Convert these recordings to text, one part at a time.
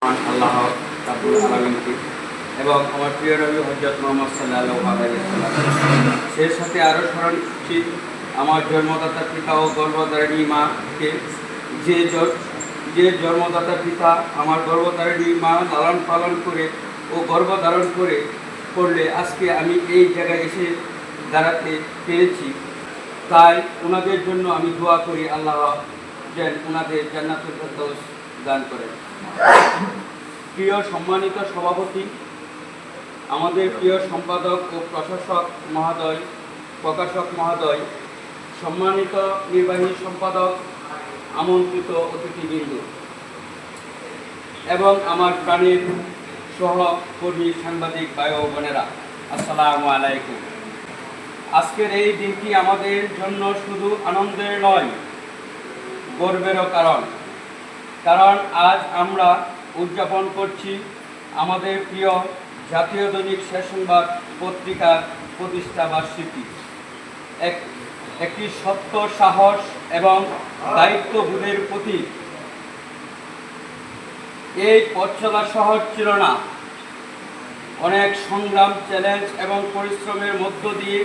আল্লাহ রাব্বুল আলামিনকে এবং আমার প্রিয় নবী হযরত মুহাম্মদ সাল্লাল্লাহু আলাইহি ওয়াসাল্লাম, সেই সাথে আরও স্মরণ করছি আমার জন্মদাতা পিতা ও গর্ভধারিণী মাকে, যে জন্মদাতা পিতা আমার গর্ভধারিণী মা লালন পালন করে ও গর্ভধারণ করলে আজকে আমি এই জায়গায় এসে দাঁড়াতে পেরেছি। তাই ওনাদের জন্য আমি দোয়া করি আল্লাহ যেন ওনাদের জান্নাতুল ফেরদৌস দান করেন। প্রিয় সম্মানিত সভাপতি, আমাদের প্রিয় সম্পাদক ও প্রকাশক মহোদয়, সম্মানিত নির্বাহী সম্পাদক, আমন্ত্রিত অতিথিবৃন্দ এবং আমার প্রাণের সহকর্মী সাংবাদিক ভাই ও বোনেরা, আসসালামু আলাইকুম। আজকের এই দিনটি আমাদের জন্য শুধু আনন্দের নয়, গর্বেরও কারণ আজ আমরা উদযাপন করছি আমাদের প্রিয় জাতীয় দৈনিক শেষ সংবাদ পত্রিকার প্রতিষ্ঠা বার্ষিকী। একটি সত্য, সাহস এবং দায়িত্ববোধের প্রতীক। এই পথ চলা সহজ ছিল না। অনেক সংগ্রাম, চ্যালেঞ্জ এবং পরিশ্রমের মধ্য দিয়ে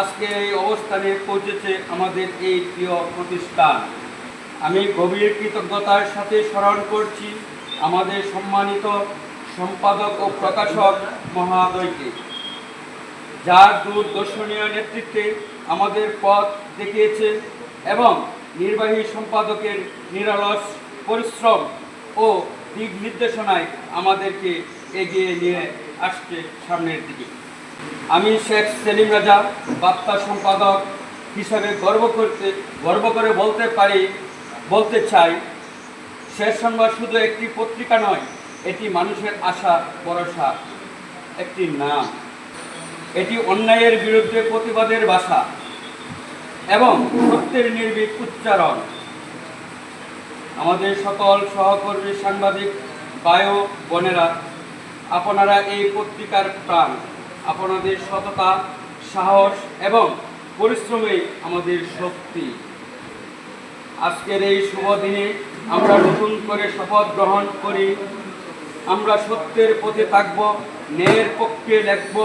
আজকে এই অবস্থানে পৌঁছেছে আমাদের এই প্রিয় প্রতিষ্ঠান। আমি গভীর কৃতজ্ঞতার সাথে স্মরণ করছি আমাদের সম্মানিত সম্পাদক ও প্রকাশক মহোদয়কে, যার দূরদর্শনীয় নেতৃত্বে আমাদের পথ দেখিয়েছে এবং নির্বাহী সম্পাদকের নিরলস পরিশ্রম ও দিক নির্দেশনায় আমাদেরকে এগিয়ে নিয়ে আসছে সামনের দিকে। আমি শেখ সেলিম রাজা, বার্তা সম্পাদক হিসাবে গর্ব করে বলতে চাই, শেষ সংবাদ শুধু একটি পত্রিকা নয়, এটি মানুষের আশা ভরসা একটি নাম। এটি অন্যায়ের বিরুদ্ধে প্রতিবাদের ভাষা এবং সত্যের নির্ভীক উচ্চারণ। আমাদের সকল সহকর্মী সাংবাদিক ভাই ও বোনেরা, আপনারা এই পত্রিকার প্রাণ। আপনাদের সততা, সাহস এবং পরিশ্রমেই আমাদের শক্তি। আজকের এই শুভ দিনে আমরা নতুন করে শপথ গ্রহণ করি, আমরা সত্যের পথে থাকব, ন্যায়ের পক্ষে লিখব,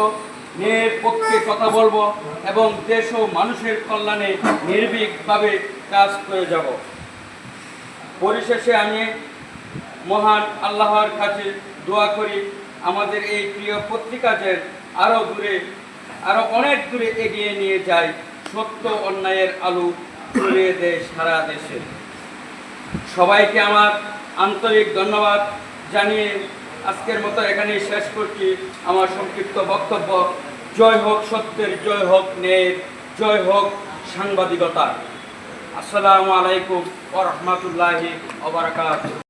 ন্যায়ের পক্ষে কথা বলবো এবং দেশ ও মানুষের কল্যাণে নির্ভীকভাবে কাজ করে যাব। পরিশেষে আমি মহান আল্লাহর কাছে দোয়া করি আমাদের এই প্রিয় পত্রিকা যেন আরো অনেক দূরে এগিয়ে নিয়ে যায়, সত্য অন্যায়ের আলো ছড়িয়ে দেয় সারা দেশে। সবাইকে আমার আন্তরিক ধন্যবাদ জানিয়ে আজকের মতো এখানেই শেষ করছি আমার সংক্ষিপ্ত বক্তব্য। জয় হোক সত্যের, জয় হোক ন্যায়ের, জয় হোক সাংবাদিকতার। আসসালামু আলাইকুম ওয়া রাহমাতুল্লাহি ওয়া বারাকাতুহু।